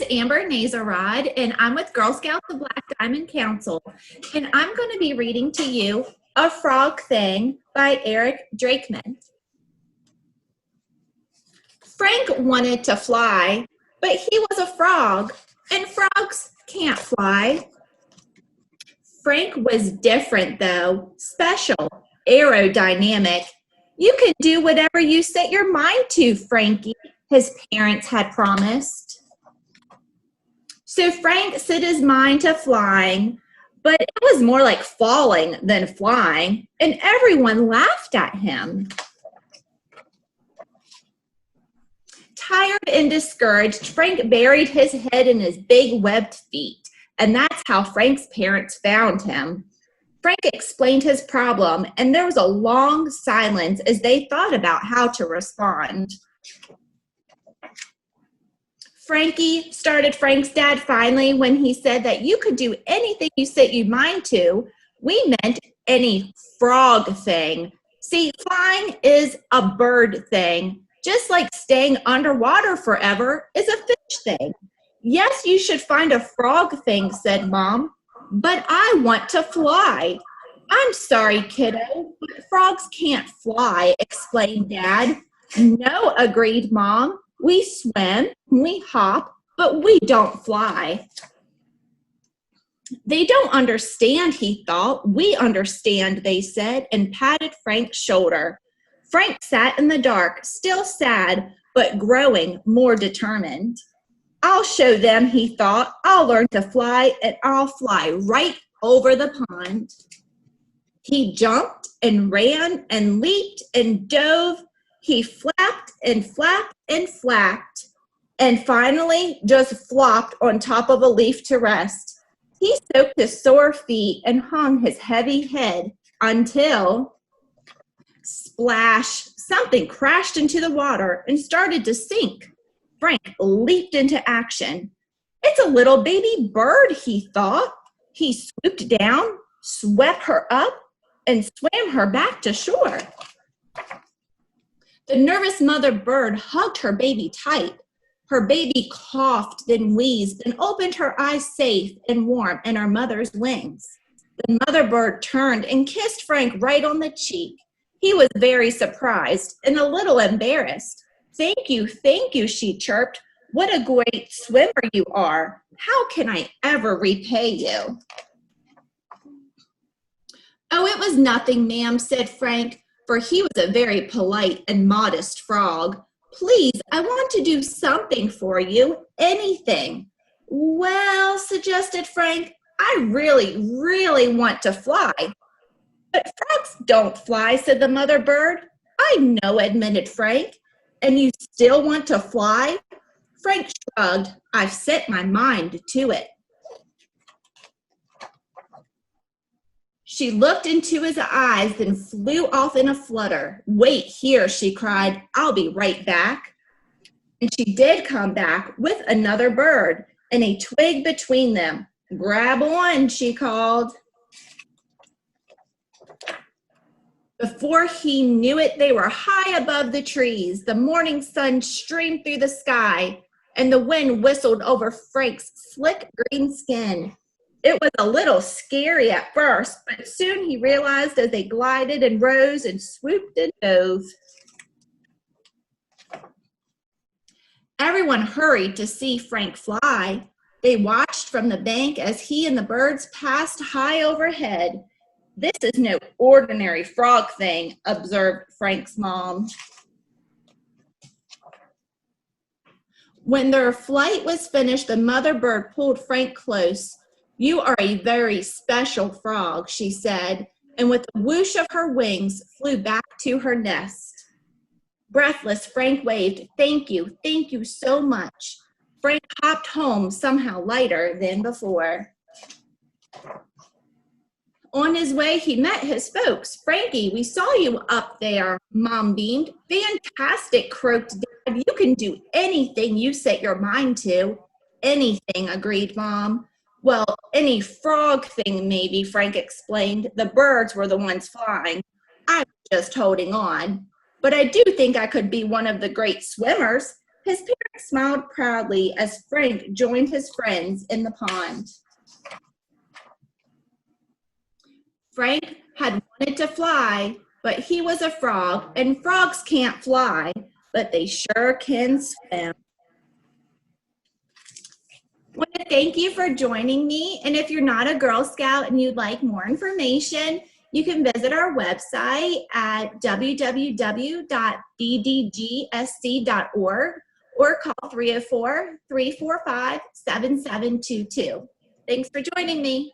Amber Nazarod, and I'm with Girl Scouts of Black Diamond Council, and I'm going to be reading to you A Frog Thing by Eric Drachman. Frank wanted to fly, but he was a frog, and frogs can't fly. Frank was different, though, special, aerodynamic. You can do whatever you set your mind to, Frankie, his parents had promised. So Frank set his mind to flying, but it was more like falling than flying, and everyone laughed at him. Tired and discouraged, Frank buried his head in his big webbed feet, and that's how Frank's parents found him. Frank explained his problem, and there was a long silence as they thought about how to respond. Frankie, started Frank's dad finally when he said that you could do anything you set your mind to. We meant any frog thing. See, flying is a bird thing, just like staying underwater forever is a fish thing. Yes, you should find a frog thing, said Mom, but I want to fly. I'm sorry, kiddo, but frogs can't fly, explained Dad. No, agreed Mom. We swim, we hop, but we don't fly. They don't understand, he thought. We understand, they said, and patted Frank's shoulder. Frank sat in the dark, still sad, but growing more determined. I'll show them, he thought. I'll learn to fly, and I'll fly right over the pond. He jumped and ran and leaped and dove. He flapped and flapped and flapped, and finally just flopped on top of a leaf to rest. He soaked his sore feet and hung his heavy head until, splash, something crashed into the water and started to sink. Frank leaped into action. It's a little baby bird, he thought. He swooped down, swept her up, and swam her back to shore. The nervous mother bird hugged her baby tight. Her baby coughed, then wheezed, and opened her eyes safe and warm in her mother's wings. The mother bird turned and kissed Frank right on the cheek. He was very surprised and a little embarrassed. Thank you, she chirped. What a great swimmer you are. How can I ever repay you? Oh, it was nothing, ma'am, said Frank, for he was a very polite and modest frog. Please, I want to do something for you, anything. Well, suggested Frank, I really want to fly. But frogs don't fly, said the mother bird. I know, admitted Frank. And you still want to fly? Frank shrugged. I've set my mind to it. She looked into his eyes, then flew off in a flutter. Wait here, she cried. I'll be right back. And she did come back with another bird and a twig between them. Grab on, she called. Before he knew it, they were high above the trees. The morning sun streamed through the sky, and the wind whistled over Frank's slick green skin. It was a little scary at first, but soon he realized as they glided and rose and swooped and dove. Everyone hurried to see Frank fly. They watched from the bank as he and the birds passed high overhead. This is no ordinary frog thing, observed Frank's mom. When their flight was finished, the mother bird pulled Frank close. You are a very special frog, she said, and with a whoosh of her wings, flew back to her nest. Breathless, Frank waved, thank you so much. Frank hopped home somehow lighter than before. On his way, he met his folks. Frankie, we saw you up there, Mom beamed. Fantastic, croaked Dad. You can do anything you set your mind to. Anything, agreed Mom. Well, any frog thing, maybe, Frank explained. The birds were the ones flying. I was just holding on. But I do think I could be one of the great swimmers. His parents smiled proudly as Frank joined his friends in the pond. Frank had wanted to fly, but he was a frog, and frogs can't fly, but they sure can swim. I want to thank you for joining me, and if you're not a Girl Scout and you'd like more information, you can visit our website at www.ddgsc.org or call 304-345-7722. Thanks for joining me.